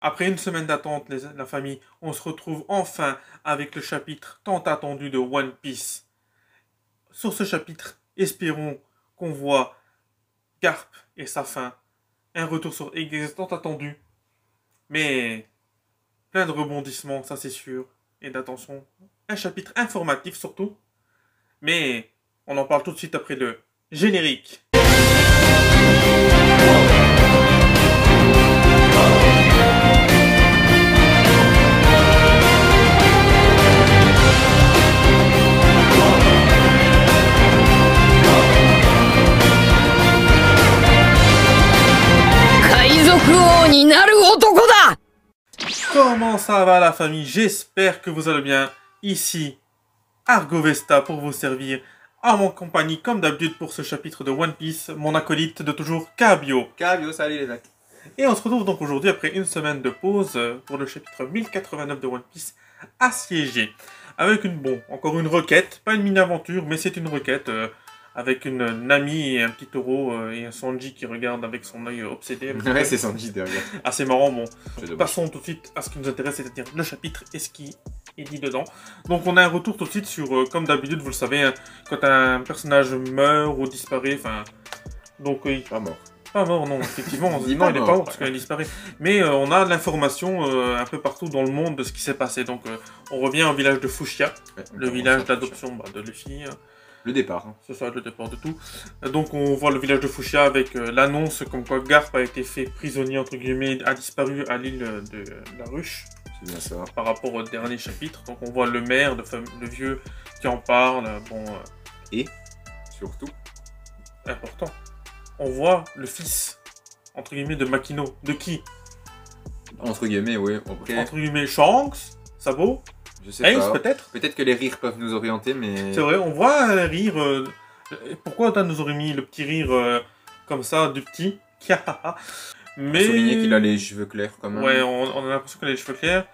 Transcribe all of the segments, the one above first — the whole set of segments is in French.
Après une semaine d'attente, la famille, on se retrouve enfin avec le chapitre tant attendu de One Piece. Sur ce chapitre, espérons qu'on voit Garp et sa fin. Un retour sur Aigis tant attendu. Mais plein de rebondissements, ça c'est sûr. Et d'attention. Un chapitre informatif surtout. Mais on en parle tout de suite après le générique. 王になる男だ Comment ça va la famille? J'espère que vous allez bien. Ici, Argovesta pour vous servir. À mon compagnie, comme d'habitude pour ce chapitre de One Piece, mon acolyte de toujours, Kabio. Kabio, salut les mecs. Et on se retrouve donc aujourd'hui après une semaine de pause pour le chapitre 1089 de One Piece, Assiégé. Avec encore une requête, pas une mini-aventure, mais c'est une requête avec une Nami et un petit taureau et un Sanji qui regarde avec son œil obsédé. Ouais, c'est Sanji derrière. Assez marrant, bon. Passons tout de suite à ce qui nous intéresse, c'est-à-dire le chapitre et ce qui est dit dedans. Donc on a un retour tout de suite sur, comme d'habitude, vous le savez, hein, quand un personnage meurt ou disparaît, enfin... Donc pas mort. Pas mort, non, effectivement, non, il est pas mort parce qu'il disparaît. Mais on a l'information un peu partout dans le monde de ce qui s'est passé. Donc on revient au village de Fushia, ouais, le village d'adoption de Luffy. Le départ. Hein. C'est ça, le départ de tout. Donc on voit le village de Fushia avec l'annonce comme quoi Garp a été fait prisonnier, entre guillemets, a disparu à l'île de la Ruche. C'est bien ça. Par rapport au dernier chapitre. Donc on voit le maire, le vieux qui en parle. Bon, et, surtout, important, on voit le fils, entre guillemets, de Makino. De qui? Entre guillemets, oui. Okay. Entre guillemets, Shanks, Sabo, je sais Ace, pas. peut-être. Peut-être que les rires peuvent nous orienter, mais... C'est vrai, on voit un rire... Pourquoi on nous aurait mis le petit rire comme ça, du petit? Mais... souligner qu'il a les cheveux clairs, quand même. Ouais, on a l'impression qu'il a les cheveux clairs.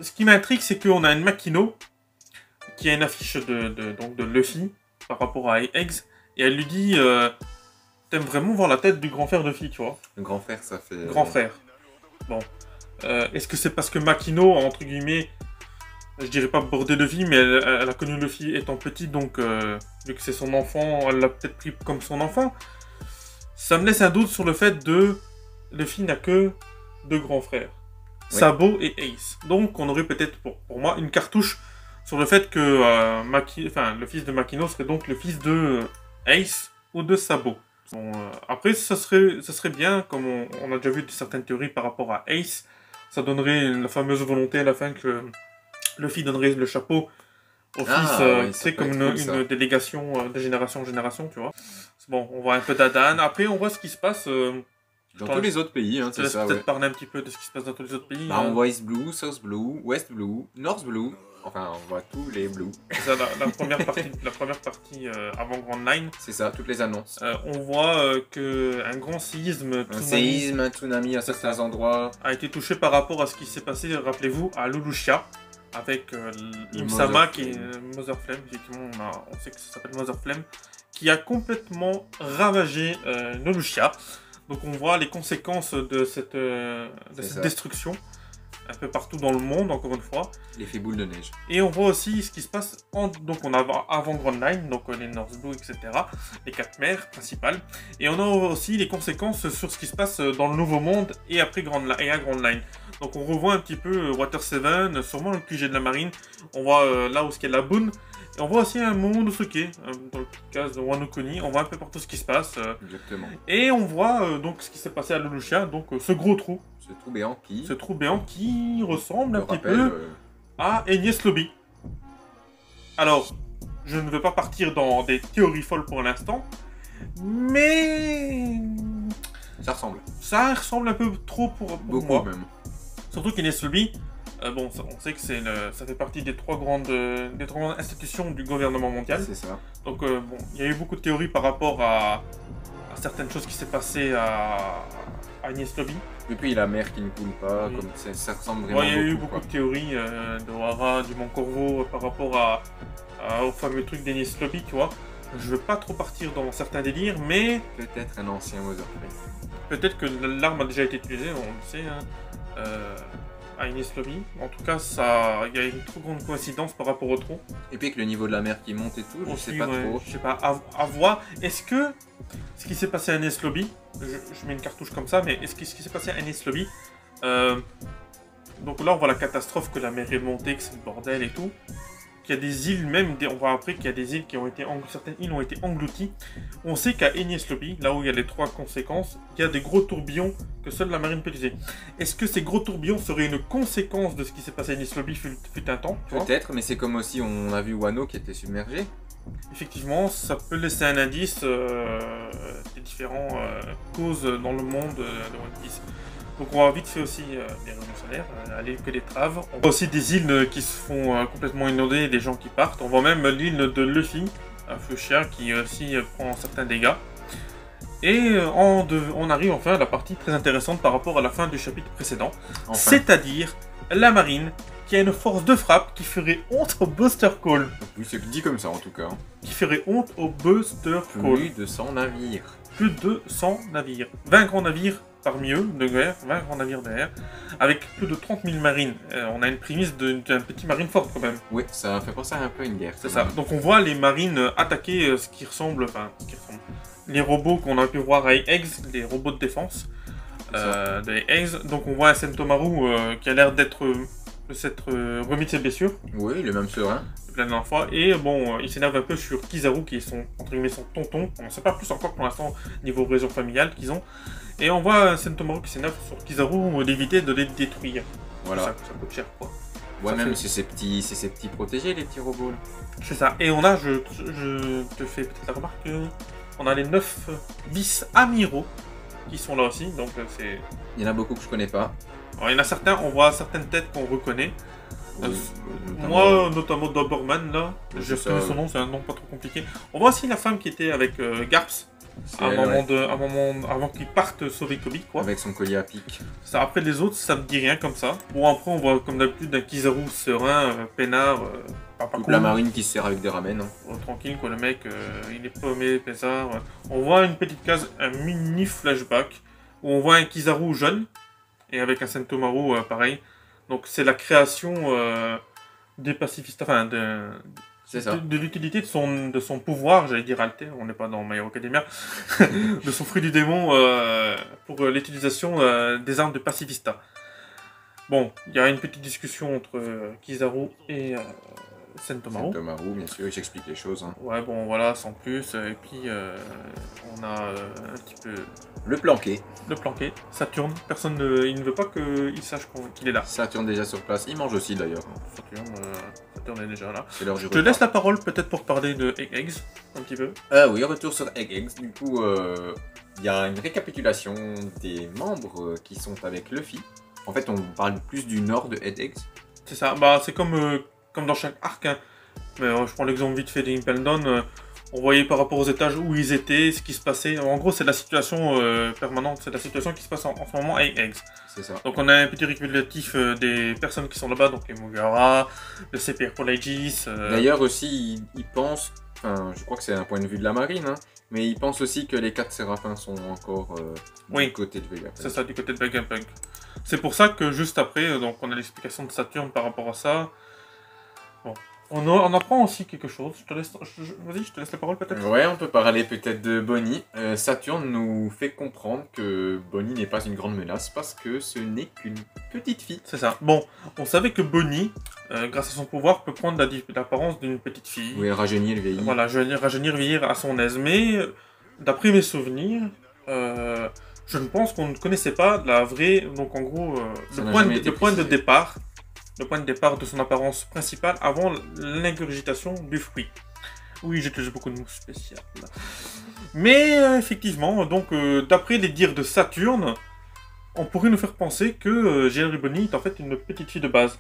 Ce qui m'intrigue, c'est qu'on a une Makino, qui a une affiche de Luffy, par rapport à Eggs, et elle lui dit... T'aimes vraiment voir la tête du grand frère de Luffy, tu vois. Le grand frère, ça fait... Grand frère. Bon. Est-ce que c'est parce que Makino, entre guillemets, je dirais pas bordé de vie, mais elle a connu Luffy étant petit, donc vu que c'est son enfant, elle l'a peut-être pris comme son enfant. Ça me laisse un doute sur le fait de... Luffy n'a que deux grands frères. Oui. Sabo et Ace. Donc on aurait peut-être, pour moi, une cartouche sur le fait que le fils de Makino serait donc le fils de Ace ou de Sabo. Bon, après, ça serait bien, comme on a déjà vu certaines théories par rapport à Ace, ça donnerait la fameuse volonté à la fin que Luffy donnerait le chapeau au fils, oui, c'est comme une délégation de génération en génération, tu vois. Bon, on voit un peu d'Adan, après on voit ce qui se passe... dans tous les autres pays, hein, c'est ça, peut-être parler un petit peu de ce qui se passe dans tous les autres pays. Bah, on voit East Blue, South Blue, West Blue, North Blue... Enfin, on voit tous les blues. C'est ça, la première partie avant Grand Line. C'est ça, toutes les annonces. On voit qu'un grand séisme... Un tsunami à certains endroits. A été touché par rapport à ce qui s'est passé, rappelez-vous, à Lulushia. Avec Imsama, qui est Mother Flame. Effectivement, on sait que ça s'appelle Mother Flame. Qui a complètement ravagé Lulushia. Donc on voit les conséquences de cette destruction. Un peu partout dans le monde, encore une fois. L'effet boule de neige. Et on voit aussi ce qui se passe, donc on a avant Grand Line, donc les North Blue, etc. Les quatre mers principales. Et on a aussi les conséquences sur ce qui se passe dans le Nouveau Monde et après à Grand Line. Donc on revoit un petit peu Water 7, sûrement le QG de la marine. On voit là où il y a la Boone. Et on voit aussi un Momonosuke, dans le cas de Wano Kuni. On voit un peu partout ce qui se passe. Exactement. Et on voit donc ce qui s'est passé à Lulushia, donc ce gros trou. Ce trou béant qui ressemble un petit peu à Enies Lobby. Alors, je ne veux pas partir dans des théories folles pour l'instant, mais... ça ressemble. Ça ressemble un peu trop pour beaucoup moi. Même. Surtout qu'Enies Lobby, bon, on sait que ça fait partie des trois grandes institutions du gouvernement mondial. C'est ça. Donc, bon, il y a eu beaucoup de théories par rapport à certaines choses qui s'est passées à Enies Lobby. Et puis la mer qui ne coule pas, oui. Comme ça ressemble vraiment il y a eu beaucoup de théories de Wara, du Mont Corvo par rapport au fameux truc d'Enies Lobby, tu vois. Je veux pas trop partir dans certains délires, mais... peut-être un ancien Mother Flame. Peut-être que l'arme a déjà été utilisée, on le sait. Hein. à Ines Lobby. En tout cas, il y a une trop grande coïncidence par rapport au trou. Et puis avec le niveau de la mer qui monte et tout, je sais pas trop. Je sais pas, à voir. Est-ce que ce qui s'est passé à Ines Lobby, je mets une cartouche comme ça, mais est-ce que ce qui s'est passé à Ines Lobby, donc là on voit la catastrophe, que la mer est montée, que c'est le bordel et tout. Qu'il y a des îles, on voit après qu'il y a des îles qui ont été, certaines îles ont été englouties. On sait qu'à Enies Lobby, là où il y a les 3 conséquences, il y a des gros tourbillons que seule la marine peut utiliser. Est-ce que ces gros tourbillons seraient une conséquence de ce qui s'est passé à Enies Lobby fut un temps? Peut-être, mais c'est comme aussi on a vu Wano qui était submergé. Effectivement, ça peut laisser un indice des différentes causes dans le monde de One Piece. Donc on va vite fait aussi des réunions solaires, aller que des traves. On voit aussi des îles qui se font complètement inonder, des gens qui partent. On voit même l'île de Luffy, à Fuchsia, qui aussi prend certains dégâts. Et on arrive enfin à la partie très intéressante par rapport à la fin du chapitre précédent. Enfin. C'est-à-dire la marine, qui a une force de frappe qui ferait honte au Buster Call. Oui, c'est dit comme ça en tout cas. Qui ferait honte au Buster Call. Plus de 100 navires. Plus de 100 navires. 20 grands navires parmi eux, de guerre, 20 grands navires de guerre, avec plus de 30 000 marines. On a une prémisse d'un petit marine fort quand même. Oui, ça fait penser un peu à une guerre. C'est ça. Donc on voit les marines attaquer ce qui ressemble, les robots qu'on a pu voir à Eggs, les robots de défense de Eggs. Donc on voit un Sentomaru qui a l'air d'être remis de ses blessures. Oui, il est même serein. La dernière fois. Et bon, il s'énerve un peu sur Kizaru, qui est entre guillemets son tonton. On ne sait pas plus encore pour l'instant niveau réseau familial qu'ils ont. Et on voit Sentomaru qui s'énerve sur Kizaru d'éviter de les détruire. Voilà. Ça coûte cher quoi. Ouais, ça même c'est ses petits protégés, les petits robots. C'est ça. Et on a, je te fais peut-être la remarque, on a les 9 bis amiraux qui sont là aussi. Donc c'est. Il y en a beaucoup que je connais pas. Alors, il y en a certains, on voit certaines têtes qu'on reconnaît. Oui, notamment Doberman, là, j'ai retenu son nom, c'est un nom pas trop compliqué. On voit aussi la femme qui était avec Garps, à un moment avant qu'il parte sauver Kobe, quoi. Avec son collier à pic. Ça, après les autres, ça me dit rien comme ça. Bon, après, on voit comme d'habitude un Kizaru serein, peinard, pas cool. La marine qui se sert avec des ramen. Hein. Tranquille, quoi, le mec, il est paumé, peinard. On voit une petite case, un mini flashback, où on voit un Kizaru jeune, et avec un Sentomaru pareil. Donc c'est la création des pacifistes, enfin de l'utilité de son pouvoir, j'allais dire alter, on n'est pas dans My Hero Academia, de son fruit du démon pour l'utilisation des armes de pacifista. Bon, il y a une petite discussion entre Kizaru et Sentomaru. Sentomaru, bien sûr, il s'explique les choses. Hein. Ouais, bon, voilà, sans plus. Et puis, on a un petit peu... Le planqué. Le planqué. Saturne. Personne il ne veut pas qu'il sache qu'il est là. Saturne déjà sur place. Il mange aussi, d'ailleurs. Saturne est déjà là. Je te laisse la parole, peut-être, pour parler de Eggs, un petit peu. Oui, retour sur Eggs. Du coup, il y a une récapitulation des membres qui sont avec Luffy. En fait, on parle plus du nord de Eggs. C'est ça. Bah, c'est comme dans chaque arc, hein. Mais je prends l'exemple vite fait d'Impel Down. On voyait par rapport aux étages où ils étaient, ce qui se passait. En gros, c'est la situation permanente, c'est la situation qui se passe en ce moment avec Eggs. C'est ça. Donc on a un petit récapitulatif des personnes qui sont là-bas, donc les Mugara, le CPR pour l'Aegis. D'ailleurs aussi, ils pensent, enfin, je crois que c'est un point de vue de la marine, hein, mais ils pensent aussi que les 4 séraphins sont encore du côté de Vegapunk. C'est ça, du côté de Vegapunk. C'est pour ça que juste après, donc on a l'explication de Saturne par rapport à ça. Bon. On apprend aussi quelque chose. Vas-y, je te laisse la parole peut-être. Ouais, on peut parler peut-être de Bonnie. Saturne nous fait comprendre que Bonnie n'est pas une grande menace parce que ce n'est qu'une petite fille. C'est ça. Bon, on savait que Bonnie, grâce à son pouvoir, peut prendre l'apparence d'une petite fille. Oui, rajeunir, vieillir. Voilà, rajeunir, vieillir à son aise. Mais, d'après mes souvenirs, je ne pense qu'on ne connaissait pas la vraie... Donc en gros, le point de départ... Le point de départ de son apparence principale avant l'ingurgitation du fruit. Oui, j'utilise beaucoup de mots spéciaux. Mais effectivement, donc d'après les dires de Saturne, on pourrait nous faire penser que Jerry Bonnie est en fait une petite fille de base.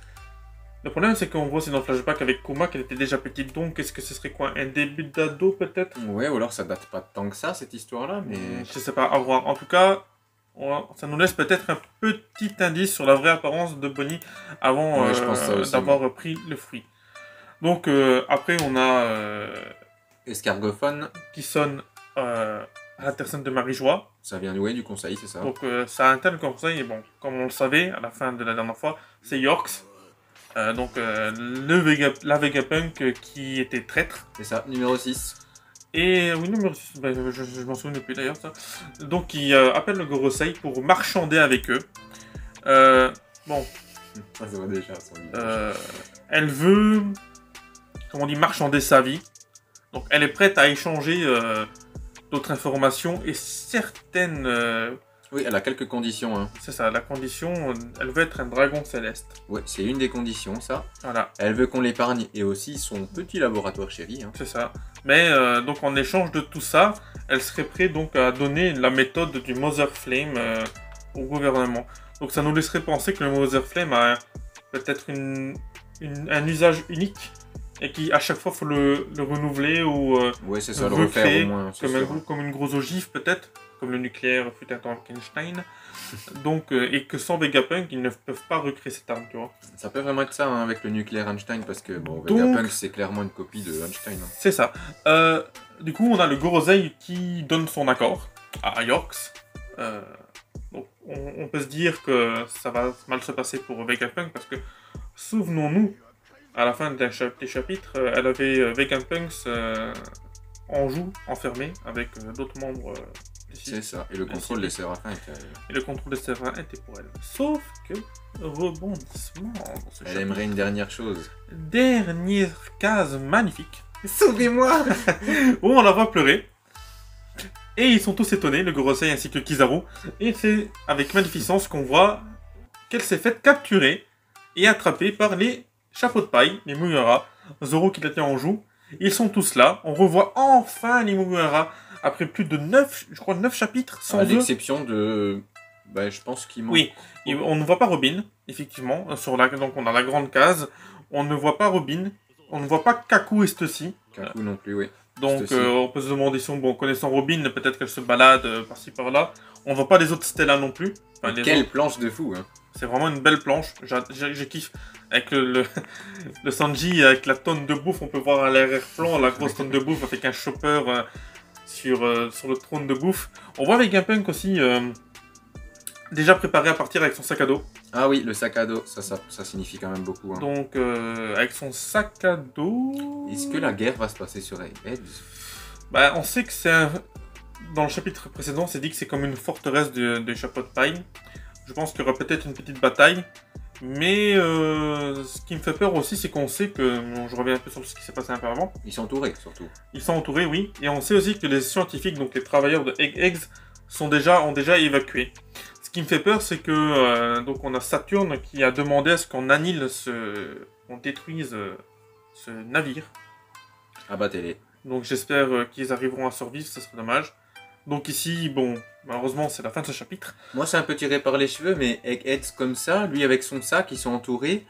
Le problème, c'est qu'on voit aussi dans le flashback avec Kuma qu'elle était déjà petite, donc est-ce que ce serait quoi, un début d'ado peut-être? Ouais, ou alors ça date pas tant que ça cette histoire-là, mais... Je sais pas, à voir. En tout cas... Ça nous laisse peut-être un petit indice sur la vraie apparence de Bonnie avant d'avoir pris le fruit. Donc après on a Escargophone qui sonne à la personne de Marie-Joie. Ça vient ouais, du conseil, c'est ça. Donc ça a un tel conseil, et bon, comme on le savait à la fin de la dernière fois, c'est Yorks. La Vegapunk qui était traître. C'est ça, numéro 6. Et oui, numéro 6, je m'en souviens plus d'ailleurs, ça. Donc il appelle le Gorosei pour marchander avec eux. Bon. Ça se voit déjà, son Elle veut, comment on dit, marchander sa vie. Donc elle est prête à échanger d'autres informations et certaines... Oui, elle a quelques conditions. Hein. C'est ça, la condition, elle veut être un dragon céleste. Ouais, c'est une des conditions, ça. Voilà. Elle veut qu'on l'épargne et aussi son petit laboratoire chéri. Hein. C'est ça. Mais donc en échange de tout ça, elle serait prête donc à donner la méthode du Mother Flame au gouvernement. Donc ça nous laisserait penser que le Mother Flame a peut-être un usage unique et qu'à chaque fois il faut le renouveler ou ouais, c'est ça, le refaire au moins. Comme une grosse ogive peut-être, comme le nucléaire fut un temps Einstein. Donc, et que sans Vegapunk, ils ne peuvent pas recréer cette arme, tu vois. Ça peut vraiment être ça hein, avec le nucléaire Einstein, parce que bon, Vegapunk c'est clairement une copie de Einstein. Hein. C'est ça. Du coup, on a le Gorosei qui donne son accord à Yorks. Donc, on peut se dire que ça va mal se passer pour Vegapunk, parce que, souvenons-nous, à la fin des chapitres, elle avait Vegapunks en joue, enfermé, avec d'autres membres. C'est ça, et le contrôle des séraphins était à elle. Et le contrôle des séraphins était pour elle. Sauf que, rebondissement dans ce Elle aimerait une dernière chose. Dernière case magnifique. Sauvez-moi. Où on la voit pleurer. Et ils sont tous étonnés, le Gorosei ainsi que Kizaru. Et c'est avec magnificence qu'on voit qu'elle s'est faite capturer et attraper par les chapeaux de paille, les Mugiwara. Zoro qui la tient en joue. Ils sont tous là. On revoit enfin les Mugiwara. Après plus de 9 chapitres sans eux. À l'exception de... Bah, je pense qu'il manque... Oui, on ne voit pas Robin, effectivement. Donc on a la grande case. On ne voit pas Robin. On ne voit pas Kaku et Stussy. Kaku non plus, oui. Donc on peut se demander si, bon, connaissant Robin, peut-être qu'elle se balade par-ci par-là. On ne voit pas les autres Stella non plus. Enfin, quelle planche de fou, hein. C'est vraiment une belle planche. Je kiffe. Avec le Sanji, avec la tonne de bouffe, on peut voir à l'arrière-plan la grosse tonne de bouffe avec un chopper... sur le trône de bouffe. On voit Vegapunk aussi déjà préparé à partir avec son sac à dos. Ah oui, le sac à dos, ça signifie quand même beaucoup. Hein. Donc avec son sac à dos... Est-ce que la guerre va se passer sur Egghead? Bah on sait que c'est un... Dans le chapitre précédent, c'est dit que c'est comme une forteresse de chapeaux de paille. Je pense qu'il y aura peut-être une petite bataille. Mais ce qui me fait peur aussi, c'est qu'on sait que... Bon, je reviens un peu sur ce qui s'est passé un peu avant. Ils sont entourés, surtout. Ils sont entourés, oui. Et on sait aussi que les scientifiques, donc les travailleurs de Eggs, ont déjà évacué. Ce qui me fait peur, c'est que... donc on a Saturne qui a demandé à ce qu'on annule qu'on détruise ce navire. Abattez-les. Donc j'espère qu'ils arriveront à survivre, ça serait dommage. Donc ici, bon, malheureusement, c'est la fin de ce chapitre. Moi, c'est un peu tiré par les cheveux, mais Egghead comme ça, lui avec son sac, ils sont entourés.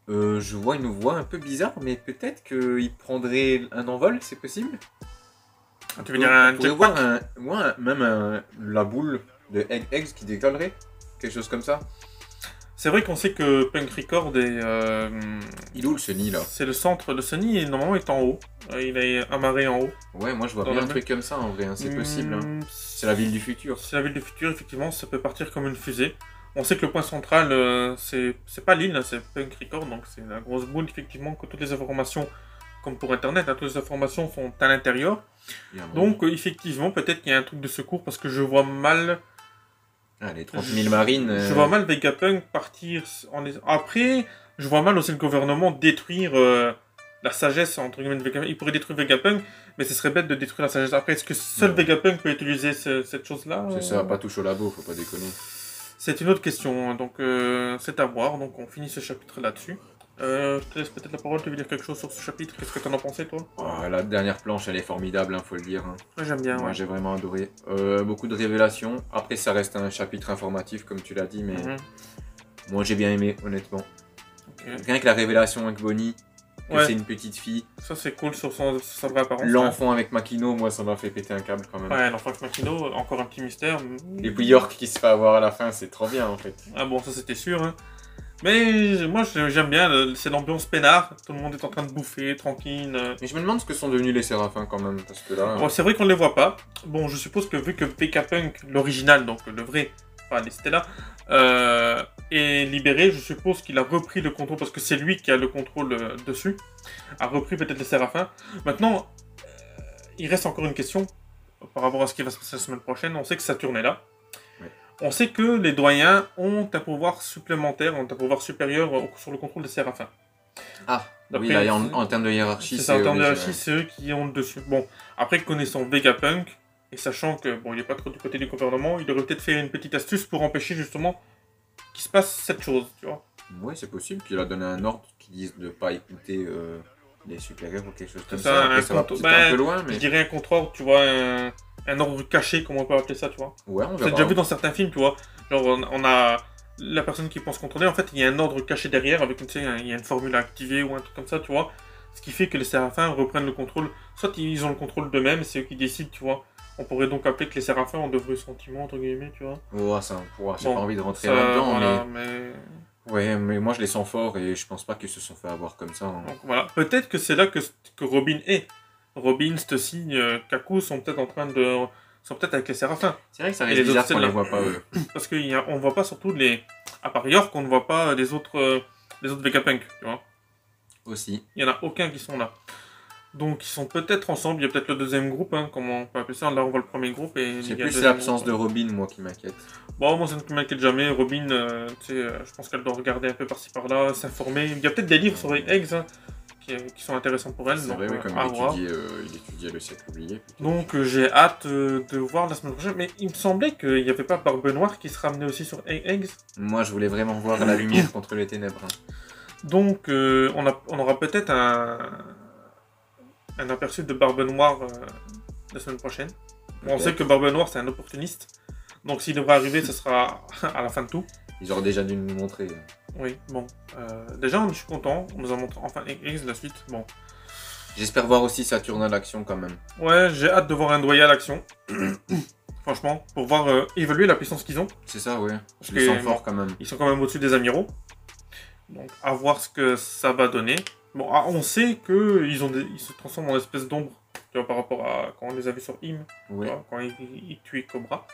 Je vois une voix un peu bizarre, mais peut-être qu'il prendrait un envol, c'est possible? Tu veux dire un jetpack? Même la boule de Eggs qui décollerait? Quelque chose comme ça? C'est vrai qu'on sait que Punk Record est... il est où le Sunny là? C'est le centre. Le Sunny normalement est en haut. Il est amarré en haut. Ouais, moi je vois bien un truc comme ça en vrai, hein. C'est possible. Hein. C'est la ville du futur. C'est la ville du futur, effectivement, ça peut partir comme une fusée. On sait que le point central, c'est pas l'île, c'est Punk Record, donc c'est la grosse boule, effectivement, que toutes les informations, comme pour Internet, hein, toutes les informations sont à l'intérieur. Donc, effectivement, peut-être qu'il y a un truc de secours, parce que je vois mal... Ah, les 30 000 marines... Je vois mal Vegapunk partir... Après, je vois mal aussi le gouvernement détruire la sagesse, entre guillemets, de Vegapunk. Il pourrait détruire Vegapunk, mais ce serait bête de détruire la sagesse. Après, est-ce que seul Vegapunk peut utiliser cette chose-là? C'est ça, pas touche au labo, faut pas déconner. C'est une autre question, donc c'est à voir. Donc on finit ce chapitre là-dessus. Je te laisse peut-être la parole, tu veux dire quelque chose sur ce chapitre? Qu'est-ce que t'en as pensé, toi? La dernière planche, elle est formidable, hein, faut le dire. Hein. Ouais, j'aime bien. Moi, j'ai vraiment adoré. Beaucoup de révélations. Après, ça reste un chapitre informatif, comme tu l'as dit, mais moi, j'ai bien aimé, honnêtement. Rien que la révélation avec Bonnie, que c'est une petite fille. Ça, c'est cool sur sa vraie apparence. L'enfant avec Makino, moi, ça m'a fait péter un câble quand même. Ouais, l'enfant avec Makino, encore un petit mystère. Et puis York qui se fait avoir à la fin, c'est trop bien, en fait. Ah bon, ça, c'était sûr, hein. Mais moi j'aime bien, c'est l'ambiance peinard, tout le monde est en train de bouffer, tranquille. Mais je me demande ce que sont devenus les Séraphins quand même, parce que là... Bon, c'est vrai qu'on ne les voit pas. Bon, je suppose que vu que Vegapunk, l'original, donc le vrai, pas les Stella, est libéré, je suppose qu'il a repris le contrôle, parce que c'est lui qui a le contrôle dessus, a repris peut-être les Séraphins. Maintenant, il reste encore une question par rapport à ce qui va se passer la semaine prochaine. On sait que Saturne est là. On sait que les doyens ont un pouvoir supplémentaire, ont un pouvoir supérieur sur le contrôle des Séraphins. Ah, oui, là, en termes de hiérarchie, c'est en termes de hiérarchie, c'est eux qui ont le dessus. Bon, après, connaissant Vegapunk, et sachant que, bon, il n'est pas trop du côté du gouvernement, il aurait peut-être fait une petite astuce pour empêcher, justement, qu'il se passe cette chose, tu vois. Oui, c'est possible qu'il a donné un ordre qui dise de ne pas écouter les supérieurs ou quelque chose comme ça. Après, ça va peut-être un peu loin, mais... Je dirais un contre-ordre, tu vois, un ordre caché, comme on peut appeler ça, tu vois. Ouais, on verra. C'est déjà vu dans certains films, tu vois. Genre, on a la personne qui pense contrôler, en fait, il y a un ordre caché derrière, avec, tu sais, il y a une formule à activer ou un truc comme ça, tu vois. Ce qui fait que les Séraphins reprennent le contrôle. Soit ils ont le contrôle d'eux-mêmes, c'est eux qui décident, tu vois. On pourrait donc appeler que les Séraphins ont de vrais sentiments, entre guillemets, tu vois. Ouais, ça, j'ai pas envie de rentrer là-dedans, voilà, mais... Ouais, mais moi je les sens forts et je pense pas qu'ils se sont fait avoir comme ça. Hein. Donc voilà, peut-être que c'est là que Robin est. Robin, Stussy, Kaku sont peut-être en train de... sont peut-être avec les Séraphins. C'est vrai que ça reste bizarre qu'on les voit pas, eux. Parce qu'on voit pas surtout les... À part York, on ne voit pas les autres Vegapunk, tu vois. Aussi. Il y en a aucun qui sont là. Donc ils sont peut-être ensemble, il y a peut-être le deuxième groupe, hein, comment on peut appeler ça. Là on voit le premier groupe et... C'est plus l'absence de Robin, moi, qui m'inquiète. Bon, moi ça ne m'inquiète jamais. Robin, tu sais, je pense qu'elle doit regarder un peu par-ci par-là, s'informer. Il y a peut-être des livres sur les eggs, hein, qui sont intéressants pour elle. C'est vrai, oui, comme il étudiait le siècle oublié. Donc j'ai hâte de voir la semaine prochaine. Mais il me semblait qu'il n'y avait pas Barbe Noire qui se ramenait aussi sur Eggs. Moi je voulais vraiment voir la lumière contre les ténèbres. Hein. Donc on aura peut-être un aperçu de Barbe Noire la semaine prochaine. Bon, on sait que Barbe Noire c'est un opportuniste. Donc s'il devrait arriver, ce sera à la fin de tout. Ils auraient déjà dû nous montrer. Oui, bon. Déjà, je suis content. On nous a montré enfin Eggs, la suite. Bon. J'espère voir aussi Saturne à l'action quand même. Ouais, j'ai hâte de voir un doyen à l'action. Franchement, pour voir évoluer la puissance qu'ils ont. C'est ça, ouais. Je les sens forts quand même. Ils sont quand même au-dessus des amiraux. Donc, à voir ce que ça va donner. Bon, on sait qu'ils se transforment en espèce d'ombre. Tu vois, par rapport à quand on les a vus sur Im. Ouais. Tu vois, quand ils tuaient Cobra.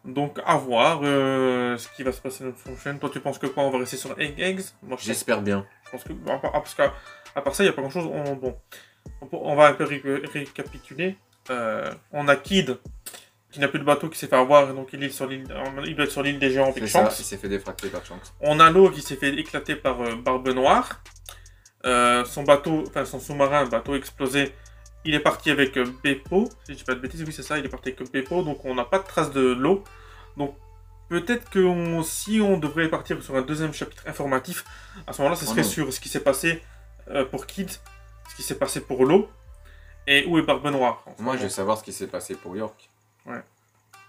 Donc, à voir ce qui va se passer la prochaine. Toi, tu penses que quoi? On va rester sur Eggs? J'espère bien. Je pense que... Parce qu'à part ça, il n'y a pas grand-chose. On va un peu récapituler. On a Kid, qui n'a plus de bateau, qui s'est fait avoir. Donc, il doit être sur l'île des géants avec Shanks. Il s'est fait défracter par Shanks. On a l'eau qui s'est fait éclater par Barbe Noire. Son bateau, enfin son sous-marin, bateau explosé. Il est parti avec Beppo, si je dis pas de bêtises, oui c'est ça, il est parti avec Beppo, donc on n'a pas de trace de l'eau. Donc peut-être que si on devrait partir sur un deuxième chapitre informatif, à ce moment-là, ce serait sur ce qui s'est passé pour Kid, ce qui s'est passé pour l'eau, et où est Barbe Noire. Moi je veux savoir ce qui s'est passé pour York. Ouais.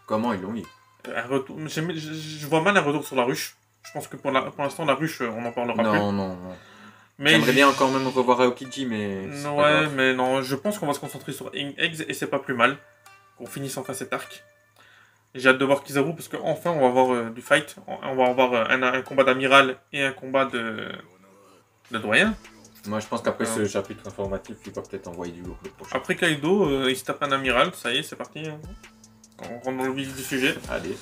Comment ils l'ont eu? Je vois mal un retour sur la ruche. Je pense que pour l'instant, la ruche, on en parlera plus. Non. J'aimerais bien quand même revoir Aokiji, mais... Ouais, mais non, je pense qu'on va se concentrer sur Eggs, et c'est pas plus mal. Qu'on finisse enfin cet arc. J'ai hâte de voir Kizaru, parce qu'enfin, on va avoir du fight. On va avoir un combat d'amiral et un combat de doyen. Moi, je pense qu'après ce chapitre informatif, il va peut-être envoyer du lourd le prochain. Après Kaido, il se tape un amiral, ça y est, c'est parti. Hein. On rentre dans le vif du sujet. Allez.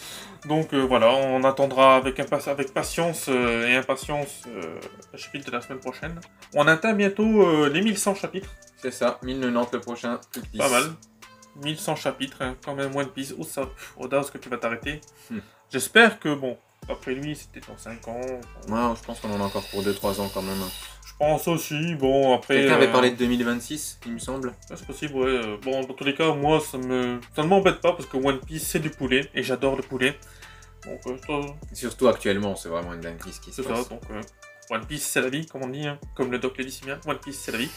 Donc voilà, on attendra avec patience et impatience le chapitre de la semaine prochaine. On atteint bientôt les 1100 chapitres. C'est ça, 1090 le prochain, plus de 10. Pas mal. 1100 chapitres, hein, quand même One Piece. Oda, est-ce que tu vas t'arrêter? J'espère que, bon, après lui, c'était dans 5 ans. Moi, je pense qu'on en a encore pour 2-3 ans quand même. Je pense aussi, bon, après... Quelqu'un avait parlé de 2026, il me semble. C'est possible, ouais. Bon, dans tous les cas, moi, ça ne m'embête pas, parce que One Piece, c'est du poulet, et j'adore le poulet. Donc, surtout actuellement, c'est vraiment une dinguerie ce qui se passe. C'est ça, donc One Piece, c'est la vie, comme on dit, hein. Comme le doc le dit si bien, One Piece, c'est la vie.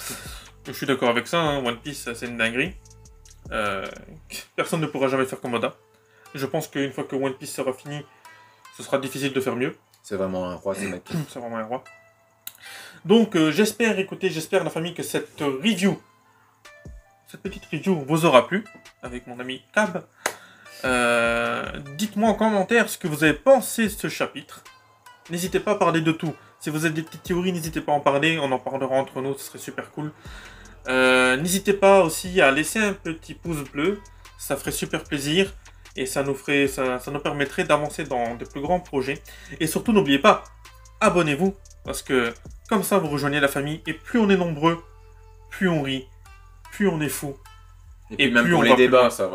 Je suis d'accord avec ça, hein. One Piece, c'est une dinguerie. Personne ne pourra jamais faire comme Oda. Je pense qu'une fois que One Piece sera fini, ce sera difficile de faire mieux. C'est vraiment un roi, ce mec. C'est vraiment un roi. Donc, j'espère la famille, que cette petite review vous aura plu, avec mon ami Cab. Dites-moi en commentaire ce que vous avez pensé de ce chapitre. n'hésitez pas à parler de tout. Si vous avez des petites théories, n'hésitez pas à en parler. On en parlera entre nous, ce serait super cool. N'hésitez pas aussi à laisser un petit pouce bleu. Ça ferait super plaisir. Et ça nous permettrait d'avancer dans de plus grands projets. Et surtout, n'oubliez pas, abonnez-vous. Parce que comme ça, vous rejoignez la famille. Et plus on est nombreux, plus on rit, plus on est fou. Et puis même pour les débats, ce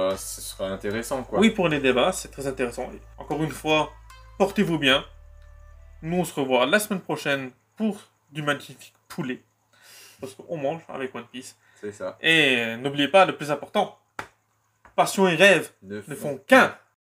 sera intéressant, quoi. Oui, pour les débats, c'est très intéressant. Et encore une fois, portez-vous bien. Nous, on se revoit la semaine prochaine pour du magnifique poulet. Parce qu'on mange avec One Piece. C'est ça. Et n'oubliez pas, le plus important, passion et rêve ne font qu'un.